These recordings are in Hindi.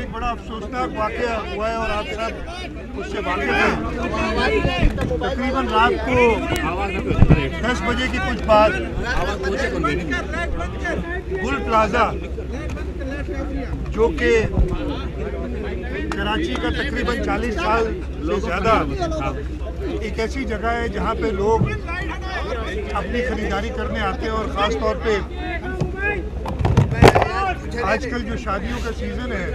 एक बड़ा अफसोसनाक वाक़या हुआ है और आप सब उससे वाकिफ हैं। तकरीबन रात को 10 बजे की कुछ बाद गुल प्लाजा, जो कि कराची का तकरीबन 40 साल से ज़्यादा एक ऐसी जगह है जहाँ पे लोग अपनी खरीदारी करने आते हैं, और ख़ास तौर पे आजकल जो शादियों का सीज़न है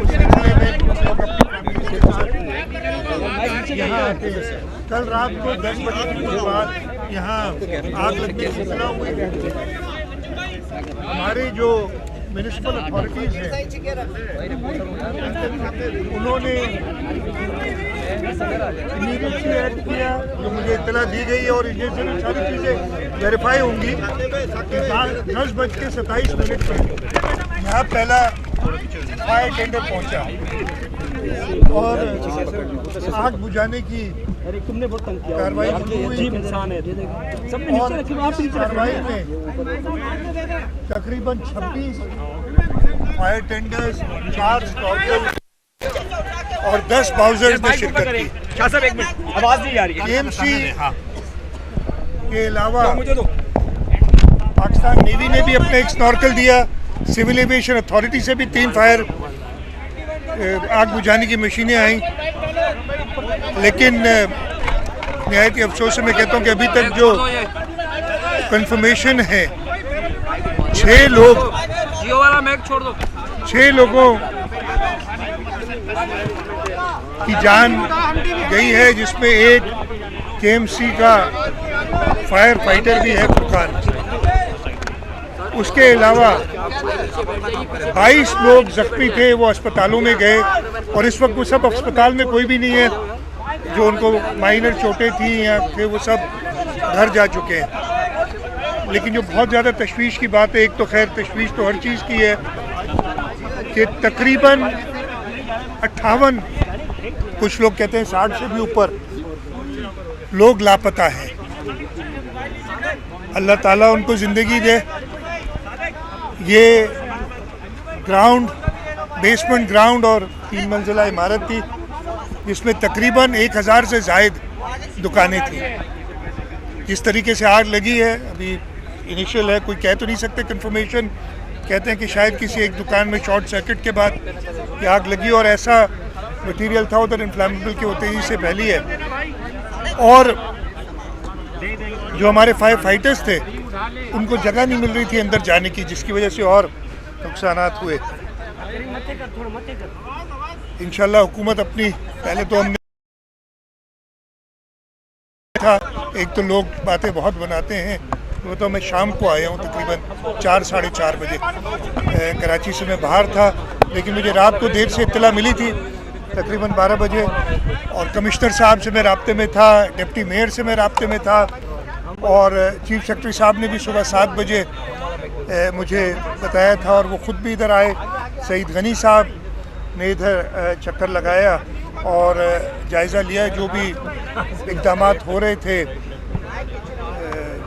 उस सिलसिले में कुछ लोग अपनी फैमिली के साथ यहाँ आते हैं। कल रात को 10 बजे के बाद यहाँ आग लगने की इत्तला हुई। हमारे जो म्यूनिसिपल अथॉरिटीज़ हैं उन्होंने इमीडिएटली एक्ट किया, जो मुझे इत्तला दी गई है, और ये सारी चीज़ें वेरीफाई होंगी कि 10:27 पर यहाँ पहला फायर टेंडर पहुँचा और आग बुझाने की कार्रवाई शुरू हुई। और इस कार्रवाई में तकरीबन 26 फायर टेंडर्स, 4 स्नॉर्कल और 10 बाउजर्स ने शिरकत की। साहब एक मिनट, आवाज नहीं आ रही है। केएमसी के अलावा पाकिस्तान नेवी ने भी अपना एक स्नॉर्कल दिया। सिविल एविएशन अथॉरिटी से भी 3 फायर आग बुझाने की मशीनें आई। लेकिन नहायत ही अफसोस से मैं कहता हूँ कि अभी तक जो कंफर्मेशन है 6 लोग, जियो वाला मैक छोड़ दो, 6 लोगों की जान गई है, जिसमें एक केएमसी का फायर फाइटर भी है फुरकान। उसके अलावा 22 लोग जख्मी थे, वो अस्पतालों में गए, और इस वक्त वो सब अस्पताल में कोई भी नहीं है। जो उनको माइनर चोटें थी या थे वो सब घर जा चुके हैं। लेकिन जो बहुत ज़्यादा तशवीश की बात है, एक तो खैर तशवीश तो हर चीज़ की है कि तकरीबन 58, कुछ लोग कहते हैं 60 से भी ऊपर लोग लापता हैं। अल्लाह ताला उनको ज़िंदगी दे। ये ग्राउंड, बेसमेंट ग्राउंड और 3 मंजिला इमारत थी, जिसमें तकरीबन 1000 से ज़ायद दुकानें थी। जिस तरीके से आग लगी है, अभी इनिशियल है, कोई कह तो नहीं सकते कंफर्मेशन। कहते हैं कि शायद किसी एक दुकान में शॉर्ट सर्किट के बाद ये आग लगी, और ऐसा मटेरियल था उधर इन्फ्लेमेबल की वो तेज़ी से फैली है। और जो हमारे फायर फाइटर्स थे उनको जगह नहीं मिल रही थी अंदर जाने की, जिसकी वजह से और नुकसानात हुए। इंशाल्लाह हुकूमत अपनी, पहले तो हमने था, एक तो लोग बातें बहुत बनाते हैं, वो तो मैं शाम को आया हूँ तकरीबन 4 साढ़े 4 बजे। कराची से मैं बाहर था, लेकिन मुझे रात को देर से इत्तला मिली थी तकरीबन 12 बजे, और कमिश्नर साहब से मैं राब्ते में था, डिप्टी मेयर से मैं राब्ते में था, और चीफ सेक्रेटरी साहब ने भी सुबह 7 बजे मुझे बताया था, और वो ख़ुद भी इधर आए। सईद गनी साहब ने इधर चक्कर लगाया और जायज़ा लिया जो भी इक़दामात हो रहे थे।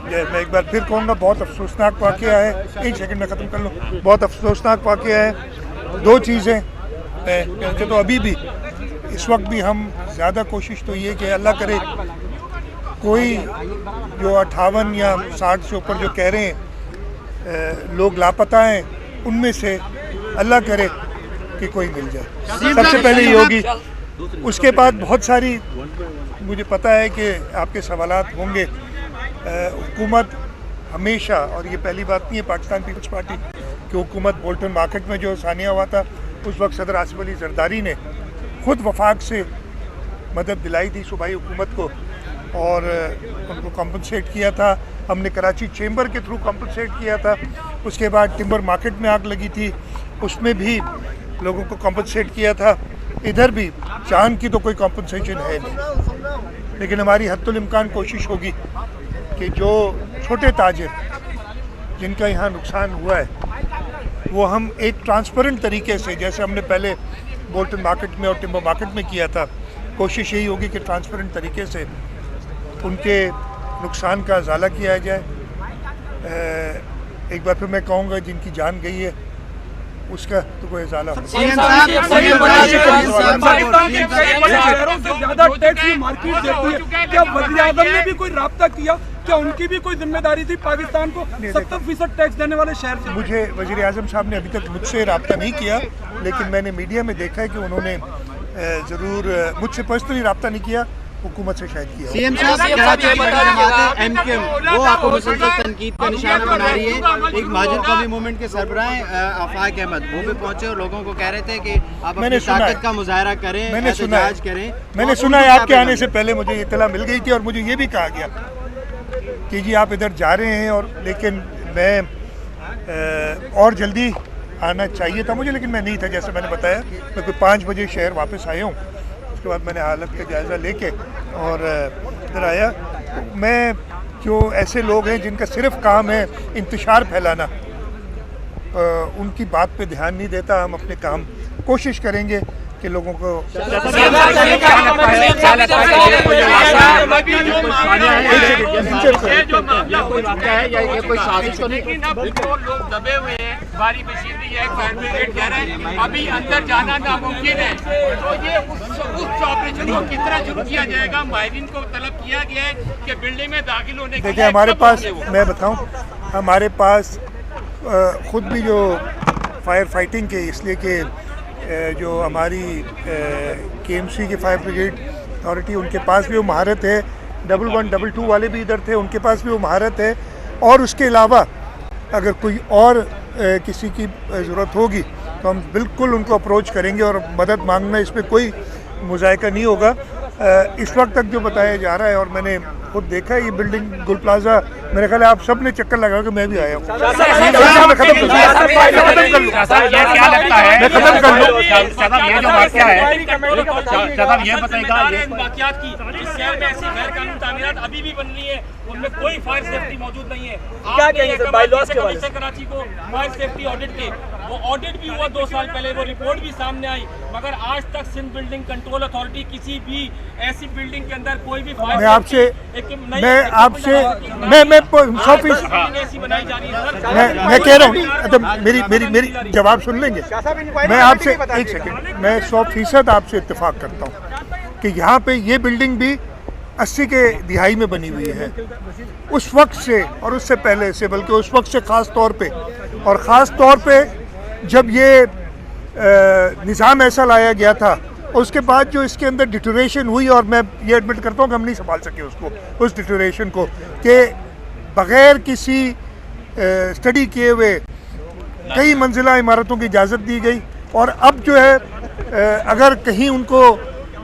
मैं एक बार फिर कहूँगा, बहुत अफसोसनाक वाक़या है। 1 सेकंड में ख़त्म कर लूँ। बहुत अफसोसनाक वाक़या है। 2 चीज़ें क्योंकि तो अभी भी इस वक्त भी हम ज़्यादा कोशिश तो ये कि अल्लाह करे कोई जो 58 या 60 से ऊपर जो कह रहे हैं लोग लापता हैं, उनमें से अल्लाह करे कि कोई मिल जाए। सबसे पहले ये होगी। उसके बाद बहुत सारी, मुझे पता है कि आपके सवालात होंगे। हुकूमत हमेशा, और ये पहली बात नहीं है पाकिस्तान पीपल्स पार्टी की हुकूमत, बोल्टन मार्केट में जो सानिया हुआ था उस वक्त सदर आसिफ अली जरदारी ने ख़ुद वफाक से मदद दिलाई थी सूबाई हुकूमत को, और उनको कॉम्पनसेट किया था। हमने कराची चेंबर के थ्रू कॉम्पनसेट किया था। उसके बाद टिम्बर मार्केट में आग लगी थी, उसमें भी लोगों को कॉम्पनसेट किया था। इधर भी चांद की तो कोई कॉम्पनसेशन है नहीं, लेकिन हमारी हद्दुल इम्कान कोशिश होगी कि जो छोटे ताजिर जिनका यहाँ नुकसान हुआ है वो हम एक ट्रांसपेरेंट तरीके से, जैसे हमने पहले बोल्टन मार्केट में और टिम्बर मार्केट में किया था, कोशिश यही होगी कि ट्रांसपेरेंट तरीके से उनके नुकसान का अजाला किया जाए। एक बार फिर मैं कहूँगा, जिनकी जान गई है उसका तो कोई ज़ाला पाकिस्तान के शहरों से ज्यादा टैक्स की मार्केट देती है। क्या वज़ीर आज़म ने भी कोई राब्ता किया? क्या उनकी भी कोई जिम्मेदारी थी पाकिस्तान को 70% टैक्स देने वाले शहर से? मुझे वज़ीर आज़म साहब ने अभी तक मुझसे रब्ता नहीं किया, लेकिन मैंने मीडिया में देखा है कि उन्होंने ज़रूर मुझसे पर्सनली रब्ता नहीं किया, हुकूमत से शायद किया। सीएम साहब एमक्यूएम वो आपको मुसलसल तनकीद का निशाना बना रही है। एक महाजन कौमी मूवमेंट के सरबराह आफाक अहमद वो भी पहुंचे और लोगों को कह रहे थे कि आप अपनी ताकत का मुजाहरा करें, एहतजाज करें। मैंने सुना है आपके आने से पहले मुझे इत्तला मिल गई थी और मुझे ये भी कहा गया कि जी आप इधर जा रहे हैं, और लेकिन मैं और जल्दी आना चाहिए था मुझे, लेकिन मैं नहीं था। जैसे मैंने बताया मैं कोई 5 बजे शहर वापस आया हूँ, उसके बाद मैंने हालत का जायज़ा लेके और इधर आया। मैं जो ऐसे लोग हैं जिनका सिर्फ काम है इंतशार फैलाना, उनकी बात पे ध्यान नहीं देता। हम अपने काम कोशिश करेंगे कि लोगों को दबे हुए हैं, बारी बशीरी है, फायर ब्रिगेड कह रहे हैं अभी अंदर जाना नामुमकिन है, तो ये उस ऑपरेशन को किस तरह शुरू किया जाएगा? माहिरीन को तलब किया गया है कि बिल्डिंग में दाखिल होने के लिए। देखिए हमारे पास, मैं बताऊं, हमारे पास खुद भी जो फायर फाइटिंग के, इसलिए कि जो हमारी KMC की फायर ब्रिगेड अथॉरिटी, उनके पास भी वो महारत है। 11, 22 वाले भी इधर थे, उनके पास भी वो महारत है। और उसके अलावा अगर कोई और किसी की ज़रूरत होगी तो हम बिल्कुल उनको अप्रोच करेंगे और मदद मांगना, इस पर कोई मुज़ायका नहीं होगा। इस वक्त तक जो बताया जा रहा है, और मैंने खुद देखा है, ये बिल्डिंग गुल प्लाजा, मेरे ख्याल है आप सब ने चक्कर लगा के मैं भी आया हूँ। मैं खत्म कर लूँ, ये जो वाक़या है, ये बताएगा इस शहर में ऐसी गैर कानूनी तामीरात अभी भी बन रही है, उनमें कोई फायर सेफ्टी मौजूद नहीं है। क्या कहेंगे सर बायलॉज के बारे में? कराची को फायर सेफ्टी ऑडिट के, वो ऑडिट भी हुआ 2 साल पहले, वो रिपोर्ट भी सामने आई, मगर आज तक सिंध बिल्डिंग कंट्रोल अथॉरिटी किसी भी ऐसी बिल्डिंग के अंदर कोई भी फायर मैं आपसे 100% मैं कह रहा हूँ, तो मेरी जवाब सुन लेंगे। मैं आपसे एक सेकंड, मैं 100% आपसे इत्तेफाक करता हूँ कि यहाँ पे ये बिल्डिंग भी 80 के दिहाई में बनी हुई है। उस वक्त से और उससे पहले से, बल्कि उस वक्त से ख़ास तौर पे जब ये निज़ाम ऐसा लाया गया था, उसके बाद जो इसके अंदर डिटोरेशन हुई, और मैं ये एडमिट करता हूँ कि हम नहीं संभाल सके उसको, उस डिटोरेशन को, कि बग़ैर किसी स्टडी किए हुए कई मंजिला इमारतों की इजाज़त दी गई। और अब जो है अगर कहीं उनको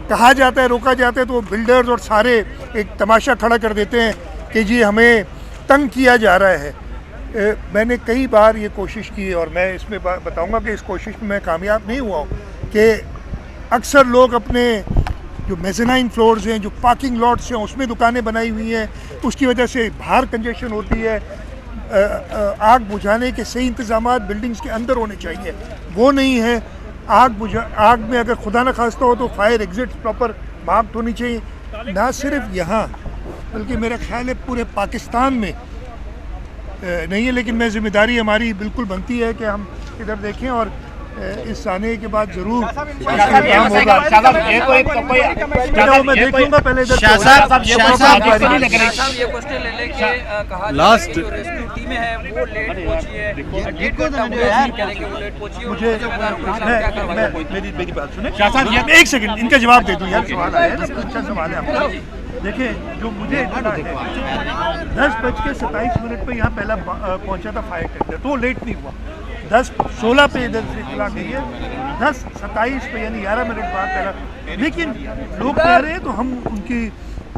कहा जाता है, रोका जाता है, तो बिल्डर्स और सारे एक तमाशा खड़ा कर देते हैं कि जी हमें तंग किया जा रहा है। मैंने कई बार ये कोशिश की, और मैं इसमें बताऊंगा कि इस कोशिश में मैं कामयाब नहीं हुआ हूँ, कि अक्सर लोग अपने जो मेज़नाइन फ्लोर्स हैं, जो पार्किंग लॉट्स हैं, उसमें दुकानें बनाई हुई हैं, उसकी वजह से बाहर कंजेशन होती है। आग बुझाने के सही इंतज़ामात बिल्डिंग्स के अंदर होने चाहिए, वो नहीं है। आग में अगर खुदा न खास्ता हो तो फायर एग्जिट प्रॉपर मार्क्ड होनी चाहिए, ना सिर्फ यहाँ बल्कि मेरा ख्याल है पूरे पाकिस्तान में नहीं है। लेकिन मैं जिम्मेदारी हमारी बिल्कुल बनती है कि हम इधर देखें, और इस आने के बाद जरूर काम होगा। मैं देख लूँगा पहले इधर। लास्ट टीमें हैं वो लेट पहुंची है, मेरी बात सुने एक सेकंड, इनका जवाब दे दूँ यार। सवाल आया, अच्छा सवाल है आपका। देखिए जो मुझे इतना है, 10:27 पे यहाँ पहला पहुँचा था फायर टेंडर, तो लेट नहीं हुआ। 10:16 पे इधर से इतला गई है, 10:27 पे यानी 11 मिनट बाद पहला। लेकिन लोग कह रहे हैं तो हम उनकी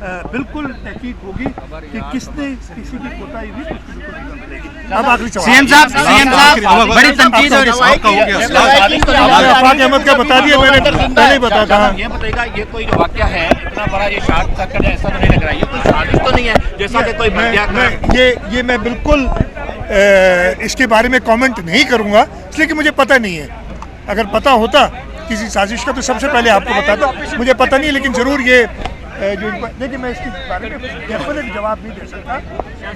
बिल्कुल तहकीक होगी कि किसने किसी की कोताही हुई, तो उसकी बिल्कुल निकाल मिलेगी। अब आखिरी सवाल सीएम साहब बड़ी तनकीद और आफाक अहमद का बता दिया मैंने, पहले ही बता था। ये बताएगा ये कोई जो वाक़या है इतना बड़ा, ये शार्ट सर्किट ऐसा तो नहीं लग रहा है, ये कोई साजिश तो नहीं है जैसा कि कोई ये मैं बिल्कुल इसके बारे में कमेंट नहीं करूंगा, इसलिए कि मुझे पता नहीं है। अगर पता होता किसी साजिश का तो सबसे पहले आपको बताता, मुझे पता नहीं है। लेकिन ज़रूर ये जो देखिए, मैं इसके बारे में डेफिनेट जवाब नहीं दे सकता,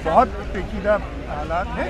बहुत पेचीदा हालात हैं।